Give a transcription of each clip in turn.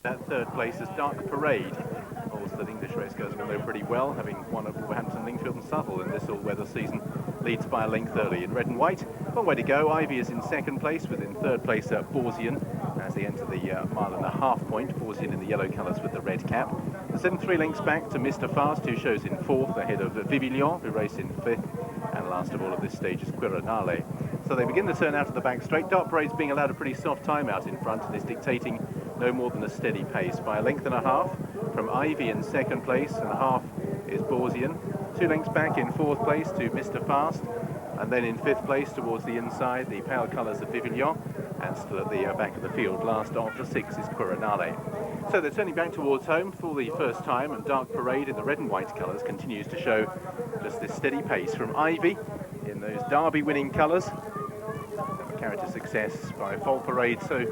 That third place is Dark Parade. Horse that English racegoers will know pretty well, having won at Wolverhampton, Lingfield and Southwell in this all-weather season. Leads by a length early in red and white. Long way to go. Ivy is in second place, with in third place Borsian as they enter the mile-and-a-half point. Borsian in the yellow colours with the red cap. The 7 3 lengths back to Mr. Fast, who shows in fourth, ahead of Vivillon, who race in fifth. And last of all at this stage is Quirinale. So they begin the turn out of the back straight. Dark Parade's being allowed a pretty soft time out in front and is dictating no more than a steady pace by a length and a half from Ivy in second place, and a half is Borsian. 2 lengths back in fourth place to Mr. Fast, and then in fifth place towards the inside the pale colours of Vivillon, and still at the back of the field last after 6 is Quirinale. So they're turning back towards home for the first time, and Dark Parade in the red and white colours continues to show just this steady pace from Ivy in those Derby winning colours. Carried to success by Foal Parade so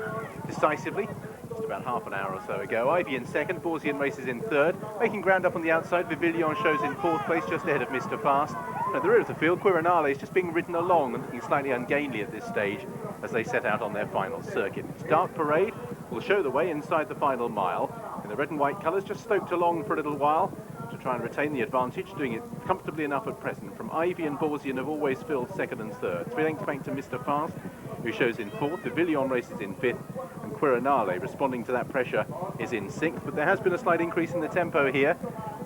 decisively just about half an hour or so ago. Ivy in second, Borsian races in third, making ground up on the outside. Vivillon shows in fourth place, just ahead of Mr. Fast. At the rear of the field, Quirinale is just being ridden along and looking slightly ungainly at this stage as they set out on their final circuit. Dark Parade will show the way inside the final mile in the red and white colours, just stoked along for a little while to try and retain the advantage, doing it comfortably enough at present. From Ivy and Borsian have always filled second and third. 3 lengths back to Mr. Fast, who shows in fourth. Vivillon races in fifth, and Quirinale, responding to that pressure, is in sixth. But there has been a slight increase in the tempo here,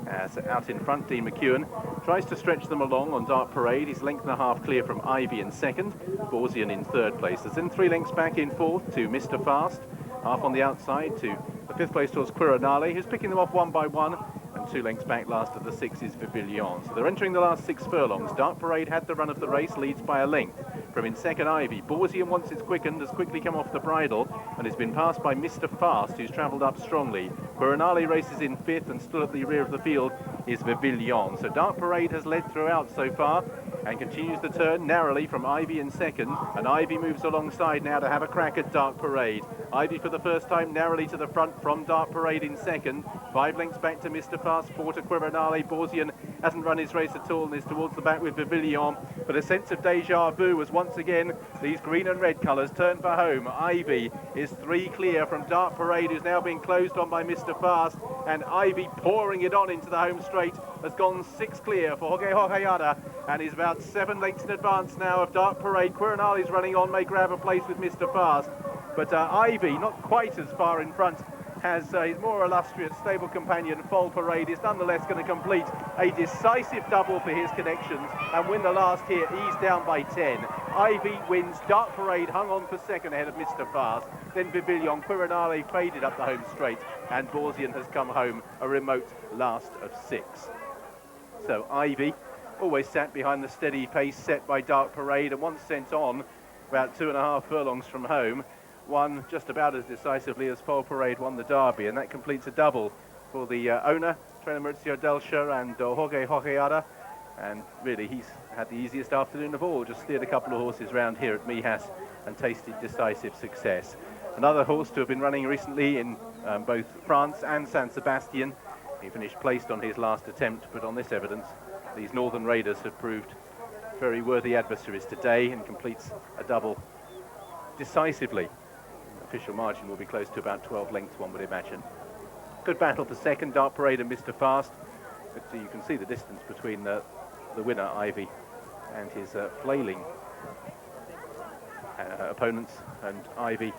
as out in front, Dean McEwen tries to stretch them along on Dark Parade. He's length and a half clear from Ivy in second, Borsian in third place. There's then 3 lengths back in fourth to Mr. Fast, half on the outside to the fifth place towards Quirinale, who's picking them off one by one. And 2 lengths back last of the 6 is Vivillon. So they're entering the last 6 furlongs. Dark Parade had the run of the race, leads by a length. From in second, Ivy. Borsian, once it's quickened, has quickly come off the bridle and has been passed by Mr. Fast, who's travelled up strongly. Quirinale races in fifth, and still at the rear of the field is Vivillon. So Dark Parade has led throughout so far and continues the turn narrowly from Ivy in second, and Ivy moves alongside now to have a crack at Dark Parade. Ivy for the first time narrowly to the front from Dark Parade in second. 5 lengths back to Mr. Fast, 4 to Quirinale. Borsian hasn't run his race at all and is towards the back with Vivillon, but a sense of deja vu as once again these green and red colours turn for home. Ivy is 3 clear from Dark Parade, who's now being closed on by Mr. Fast, and Ivy pouring it on into the home straight has gone 6 clear for Hogehogeada and is about 7 lengths in advance now of Dark Parade. Quirinale's running on, may grab a place with Mr. Fast, but Ivy, not quite as far in front, has his more illustrious stable companion Foal Parade, is nonetheless going to complete a decisive double for his connections and win the last here, ease down by 10. Ivy wins, Dark Parade hung on for second ahead of Mr. Fast, then Vivillon. Quirinale faded up the home straight, and Borsian has come home a remote last of 6. So Ivy always sat behind the steady pace set by Dark Parade, and once sent on about 2.5 furlongs from home, won just about as decisively as Foal Parade won the Derby, and that completes a double for the owner, trainer Maurizio Delcher, and Hogehogeada. And really, he's had the easiest afternoon of all, just steered a couple of horses round here at Mijas and tasted decisive success. Another horse to have been running recently in both France and San Sebastian. He finished placed on his last attempt, but on this evidence, these Northern Raiders have proved very worthy adversaries today, and completes a double decisively. Official margin will be close to about 12 lengths, one would imagine. Good battle for second, Dark Parade and Mr. Fast, but you can see the distance between the winner, Ivy, and his flailing opponents, and Ivy